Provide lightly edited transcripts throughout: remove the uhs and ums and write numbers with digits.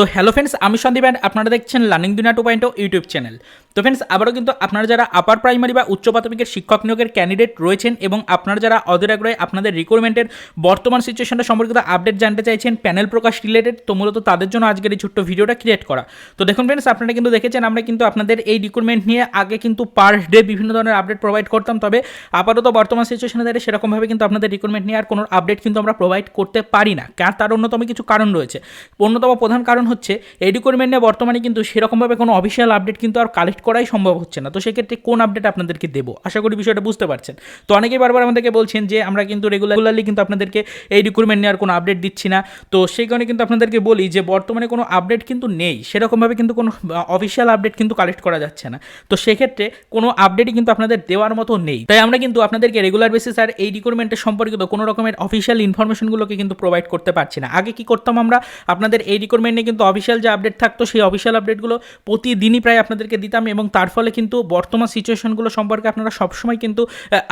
তো hello friends, আমি Sandeep and আপনারা দেখছেন লার্নিং দুনিয়া 2.0 ইউটিউব চ্যানেল। তো ফ্রেন্ডস, আবারও কিন্তু আপনারা যারা আপার প্রাইমারি বা উচ্চ প্রাথমিকের শিক্ষক নিয়োগের ক্যান্ডিডেট রয়েছেন এবং আপনারা যারা অধীর আগ্রহে আপনাদের রিক্রুটমেন্টের বর্তমান সিচুয়েশনটা সম্পর্কিত আপডেট জানতে চাইছেন প্যানেল প্রকাশ রিলেটেড, তো মূলত তাদের জন্য আজকের এই ছোট্ট ভিডিওটা ক্রিয়েট করা। তো দেখুন ফ্রেন্ডস, আপনারা কিন্তু দেখেছেন আমরা কিন্তু আপনাদের এই রিক্রুটমেন্ট নিয়ে আগে কিন্তু পার ডে বিভিন্ন ধরনের আপডেট প্রোভাইড করতাম, তবে আপাতত বর্তমান সিচুয়েশনে দাঁড়িয়ে সেরকমভাবে কিন্তু আপনাদের রিক্রুটমেন্ট নিয়ে আর কোনো আপডেট কিন্তু আমরা প্রোভাইড করতে পারি না। তার অন্যতম কিছু কারণ রয়েছে। অন্যতম প্রধান কারণ হচ্ছে এই রিক্রুটমেন্ট নিয়ে বর্তমানে কিন্তু সেরকমভাবে কোনো অফিসিয়াল আপডেট কিন্তু আর কালেক্ট করাই সম্ভব হচ্ছে না। তো সেক্ষেত্রে কোন আপডেট আপনাদেরকে দেবো, আশা করি বিষয়টা বুঝতে পারছেন। তো অনেকেই বারবার আমাদেরকে বলছেন যে আমরা কিন্তু রেগুলারলি কিন্তু আপনাদেরকে এই রিক্রুটমেন্ট নিয়ে আর কোনো আপডেট দিচ্ছি না। তো সেই কারণে কিন্তু আপনাদেরকে বলি যে বর্তমানে কোনো আপডেট কিন্তু নেই, সেরকমভাবে কিন্তু কোনো অফিসিয়াল আপডেট কিন্তু কালেক্ট করা যাচ্ছে না। তো সেক্ষেত্রে কোনো আপডেটই কিন্তু আপনাদের দেওয়ার মতো নেই। তাই আমরা কিন্তু আপনাদেরকে রেগুলার বেসিস আর এই রিক্রুটমেন্টের সম্পর্কিত কোনো রকমের অফিসিয়াল ইনফরমেশনগুলোকে কিন্তু প্রোভাইড করতে পারছি না। আগে কি করতাম আমরা, আপনাদের এই রিক্রুটমেন্ট নিয়ে কিন্তু অফিসিয়াল যে আপডেট থাকতো সেই অফিসিয়াল আপডেটগুলো প্রতিদিনই প্রায় আপনাদেরকে দিতাম এবং তার ফলে কিন্তু বর্তমান সিচুয়েশনগুলো সম্পর্কে আপনারা সবসময় কিন্তু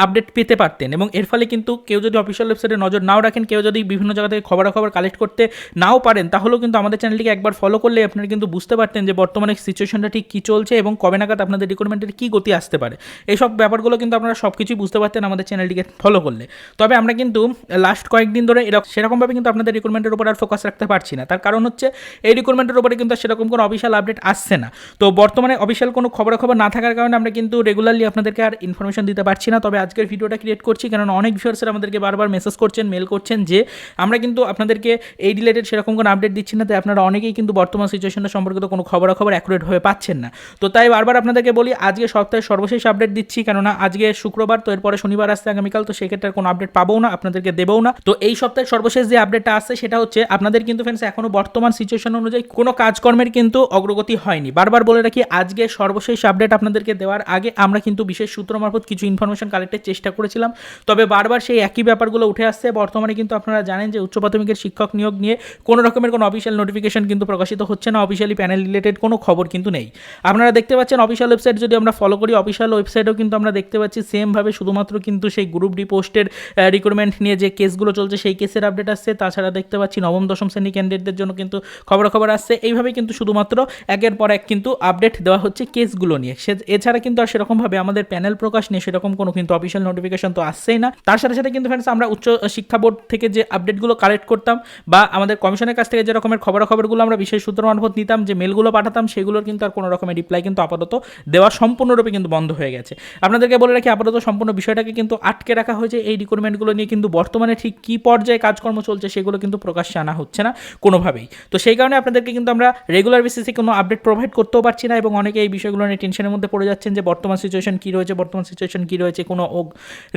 আপডেট পেতে পারতেন। এবং এর ফলে কিন্তু কেউ যদি অফিসিয়াল ওয়েবসাইটে নজর নাও রাখেন, কেউ যদি বিভিন্ন জায়গা থেকে খবরাখবর কালেক্ট করতে নাও পারেন, তাহলেও কিন্তু আমাদের চ্যানেলটিকে একবার ফলো করলে আপনারা কিন্তু বুঝতে পারতেন যে বর্তমানে সিচুয়েশনটা ঠিক কী চলছে এবং কবে নাগাদ আপনাদের রিক্রুটমেন্টের কী গতি আসতে পারে। এইসব ব্যাপারগুলো কিন্তু আপনারা সব কিছুই বুঝতে পারতেন আমাদের চ্যানেলটিকে ফলো করলে। তবে আমরা কিন্তু লাস্ট কয়েকদিন ধরে সেরকমভাবে কিন্তু আপনাদের রিক্রুটমেন্টের উপর আর ফোকাস রাখতে পারছি না। তার কারণ হচ্ছে এই রিক্রুটমেন্টের উপরে কিন্তু সেরকম কোনো অফিসিয়াল আপডেট আসছে না। তো বর্তমানে অফিসিয়াল কোনো খবরাখবর না থাকার কারণে আমরা কিন্তু রেগুলারলি আপনাদেরকে আর ইনফরমেশন দিতে পারছি না। তবে আজকের ভিডিওটা ক্রিয়েট করছি কারণ অনেক ভিউয়ার্সরা আমাদেরকে বারবার মেসেজ করছেন, মেল করছেন যে আমরা কিন্তু আপনাদেরকে এই রিলেটেড সেরকম কোনো আপডেট দিচ্ছি না, তাই আপনারা অনেকেই কিন্তু বর্তমান সিচুয়েশনটা সম্পর্কিত কোনো খবরাখবর অ্যাকুরেটভাবে পাচ্ছেন না। তো তাই বারবার আপনাদেরকে বলি আজকে সপ্তাহের সর্বশেষ আপডেট দিচ্ছি, কেননা আজকে শুক্রবার, তো এরপরে শনিবার আসছে আগামীকাল, তো সেক্ষেত্রে কোনো আপডেট পাবও না, আপনাদেরকে দেবও না। তো এই সপ্তাহের সর্বশেষ যে আপডেটটা আসছে সেটা হচ্ছে আপনাদের কিন্তু ফ্রেন্ডস এখনো বর্তমান সিচুয়েশন অনুযায়ী কোনো কাজকর্মের কিন্তু অগ্রগতি হয়নি। বারবার বলে রাখি আজকে সর্বশেষ আপডেট আপনাদেরকে দেওয়ার আগে আমরা কিন্তু বিশেষ সূত্র মারফত কিছু ইনফরমেশন কালেক্টের চেষ্টা করেছিলাম, তবে বারবার সেই একই ব্যাপারগুলো উঠে আসছে। বর্তমানে কিন্তু আপনারা জানেন যে উচ্চ প্রাথমিকের শিক্ষক নিয়োগ নিয়ে কোনো রকমের কোনো অফিসিয়াল নোটিফিকেশন কিন্তু প্রকাশিত হচ্ছে না, অফিসিয়ালি প্যানেল রিলেটেড কোনো খবর কিন্তু নেই। আপনারা দেখতে পাচ্ছেন অফিসিয়াল ওয়েবসাইট যদি আমরা ফলো করি, অফিসিয়াল ওয়েবসাইটেও কিন্তু আমরা দেখতে পাচ্ছি সেমভাবে শুধুমাত্র কিন্তু সেই গ্রুপ ডি পোস্টের রিক্রুটমেন্ট নিয়ে যে কেসগুলো চলছে সেই কেসের আপডেট আসছে। তাছাড়া দেখতে পাচ্ছি নবম দশম শ্রেণী ক্যান্ডিডেটদের জন্য কিন্তু খবর আসছে। এইভাবে কিন্তু শুধুমাত্র একের পর এক কিন্তু আপডেট দেওয়া হচ্ছে কেসগুলো নিয়ে। এছাড়া কিন্তু আর সেরকমভাবে আমাদের প্যানেল প্রকাশ নিয়ে সেরকম কোনো কিন্তু অফিসিয়াল নোটিফিকেশন তো আসছেই না। তার সাথে সাথে কিন্তু ফ্রেন্ডস আমরা উচ্চ শিক্ষা বোর্ড থেকে যে আপডেটগুলো কালেক্ট করতাম বা আমাদের কমিশনের কাছ থেকে যে রকমের খবরাখবরগুলো আমরা বিশেষ সূত্র মারফত নিতাম, যে মেলগুলো পাঠাতাম, সেগুলোর কিন্তু আর কোনো রকমের রিপ্লাই কিন্তু আপাতত দেওয়া সম্পূর্ণরূপে কিন্তু বন্ধ হয়ে গেছে। আপনাদেরকে বলে রাখি আপাতত সম্পূর্ণ বিষয়টাকে কিন্তু আটকে রাখা হয়েছে। এই রিক্রুটমেন্টগুলো নিয়ে কিন্তু বর্তমানে ঠিক কী পর্যায়ে কাজকর্ম চলছে সেগুলো কিন্তু প্রকাশ্যে আনা হচ্ছে না কোনোভাবেই। তো সেই কারণে আপনাদেরকে কিন্তু আমরা রেগুলার বেসিসে কোনো আপডেট প্রোভাইড করতেও পারছি না এবং অনেকে এই বিষয়গুলো নিয়ে টেনশনের মধ্যে পড়ে যাচ্ছেন যে বর্তমান সিচুয়েশন কী রয়েছে, কোনো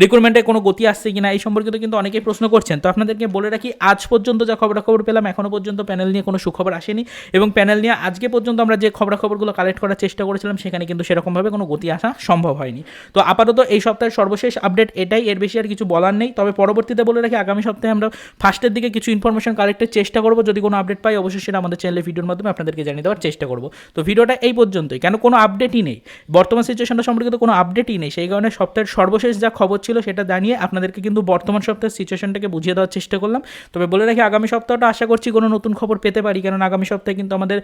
রিক্রুটমেন্টে কোনো গতি আসছে কিনা, এই সম্পর্কিত কিন্তু অনেকেই প্রশ্ন করছেন। তো আপনাদেরকে বলে রাখি আজ পর্যন্ত যা খবরাখবর পেলাম, এখনও পর্যন্ত প্যানেল নিয়ে কোনো সুখবর আসেনি এবং প্যানেল নিয়ে আজকে পর্যন্ত আমরা যে খবরাখবরগুলো কালেক্ট করার চেষ্টা করেছিলাম সেখানে কিন্তু সেরকমভাবে কোনো গতি আসা সম্ভব হয়নি। তো আপাতত এই সপ্তাহের সর্বশেষ আপডেট এটাই, এর বেশি আর কিছু বলার নেই। তবে পরবর্তীতে বলে রাখি আগামী সপ্তাহে আমরা ফার্স্টের দিকে কিছু ইনফরমেশন কালেক্টের চেষ্টা করব, যদি কোনো আপডেট পাই অবশ্যই সেটা আমাদের চ্যানেলে ভিডিওর মাধ্যমে আপনাদেরকে জানিয়ে দেওয়ার চেষ্টা করব। তো ভিডিওটা এই পর্যন্তই, কেন কোনো আপডেটই নেই, বর্তমান সিচুয়েশনটা সম্পর্কিত কোনো আপডেটই নেই, সেই কারণে সপ্তাহের সর্বশেষ যা খবর ছিল সেটা জানিয়ে আপনাদেরকে কিন্তু বর্তমান সপ্তাহের সিচুয়েশনটাকে বুঝিয়ে দেওয়ার চেষ্টা করলাম। তবে বলে রাখি আগামী সপ্তাহটা আশা করছি কোনো নতুন খবর পেতে পারি, কারণ আগামী সপ্তাহে কিন্তু আমাদের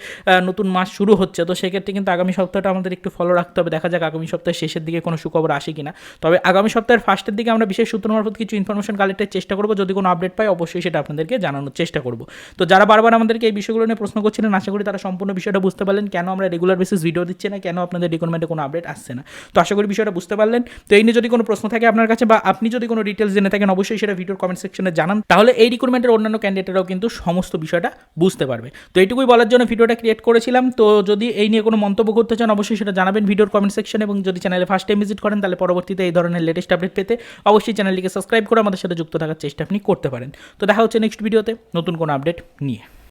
নতুন মাস শুরু হচ্ছে। তো সেক্ষেত্রে কিন্তু আগামী সপ্তাহটা আমাদের একটু ফলো রাখতে হবে, দেখা যাক আগামী সপ্তাহের শেষের দিকে কোনো সুখবর আসে কিনা। তবে আগামী সপ্তাহের ফার্স্টের দিকে আমরা বিশেষ সূত্র মারফত কিছু ইনফরমেশন কালেক্টের চেষ্টা করব, যদি কোনো আপডেট পাই অবশ্যই সেটা আপনাদেরকে জানানোর চেষ্টা করব। তো যারা বারবার আমাদেরকে এই বিষয়গুলো নিয়ে প্রশ্ন করছিলেন, আশা করি তারা সম্পূর্ণ বিষয়টা বুঝতে পারলেন, কেন আমরা রেগুলার বেসিস ভিডিও দিচ্ছি না, কেন আপনাদের রিক্রুটমেন্টে কোনো আপডেট আসছে না। তো আশা করি বিষয়টা বুঝতে পারলেন। তো এই নিয়ে যদি কোনো প্রশ্ন থাকে আপনার কাছে বা আপনি যদি কোনো ডিটেলস জেনে থাকেন অবশ্যই সেটা ভিডিওর কমেন্ট সেকশনে জানান, তাহলে এই রিক্রুটমেন্টের অন্যান্য ক্যান্ডিডেটরাও কিন্তু সমস্ত বিষয়টা বুঝতে পারবে। তো এইটুকুই বলার জন্য ভিডিওটা ক্রিয়েট করেছিলাম। তো যদি এই নিয়ে কোনো মন্তব্য করতে চান অবশ্যই সেটা জানাবেন ভিডিওর কমেন্ট সেকশনে, এবং যদি চ্যানেলে ফার্স্ট টাইম ভিজিট করেন তাহলে পরবর্তীতে এই ধরনের লেটেস্ট আপডেট পেতে অবশ্যই চ্যানেলটিকে সাবস্ক্রাইব করে আমাদের সাথে যুক্ত থাকার চেষ্টা আপনি করতে পারেন। তো দেখা হচ্ছে নেক্সট ভিডিওতে নতুন কোনো আপডেট নিয়ে।